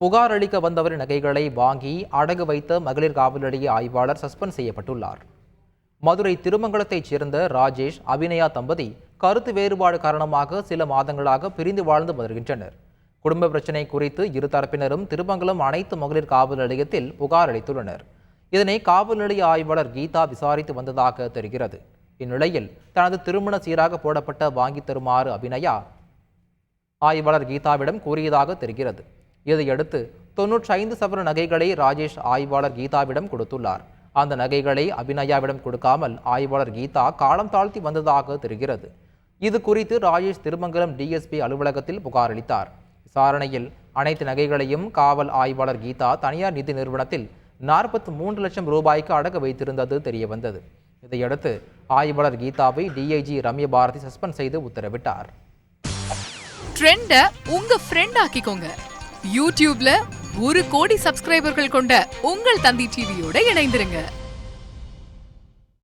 புகார் அளிக்க வந்தவரின் நகைகளை வாங்கி அடகு வைத்த மகளிர் காவல் நிலைய ஆய்வாளர் சஸ்பெண்ட் செய்யப்பட்டுள்ளார். மதுரை திருமங்கலத்தைச் சேர்ந்த ராஜேஷ், அபிநயா தம்பதி கருத்து வேறுபாடு காரணமாக சில மாதங்களாக பிரிந்து வாழ்ந்து வருகின்றனர். குடும்ப பிரச்சினை குறித்து இருதரப்பினரும் திருமங்கலம் அனைத்து மகளிர் காவல் நிலையத்தில் புகார் அளித்துள்ளனர். இதனை காவல் நிலைய ஆய்வாளர் கீதா விசாரித்து வந்ததாக தெரிகிறது. இந்நிலையில் தனது திருமண சீராக போடப்பட்ட வாங்கி தருமாறு அபிநயா ஆய்வாளர் கீதாவிடம் கூறியதாக தெரிகிறது. இதையடுத்து 95 சவர நகைகளை ராஜேஷ் ஆய்வாளர் கீதாவிடம் கொடுத்துள்ளார். அந்த நகைகளை அபிநயாவிடம் கொடுக்காமல் ஆய்வாளர் கீதா காலம் தாழ்த்தி வந்ததாக தெரிகிறது. இது குறித்து ராஜேஷ் திருமங்கலம் டிஎஸ்பி அலுவலகத்தில் புகார் அளித்தார். விசாரணையில் அனைத்து நகைகளையும் காவல் ஆய்வாளர் கீதா தனியார் நிதி நிறுவனத்தில் 43 லட்சம் ரூபாய்க்கு அடகு வைத்திருந்தது தெரியவந்தது. இதையடுத்து ஆய்வாளர் கீதாவை டிஐஜி ரம்ய பாரதி சஸ்பெண்ட் செய்து உத்தரவிட்டார். ட்ரெண்ட உங்க ஃப்ரெண்ட் ஆக்கிக்கோங்க. யூடியூப்ல 1 கோடி சப்ஸ்கிரைபர்கள் கொண்ட உங்கள் தந்தி டிவியோட இணைந்திருங்க.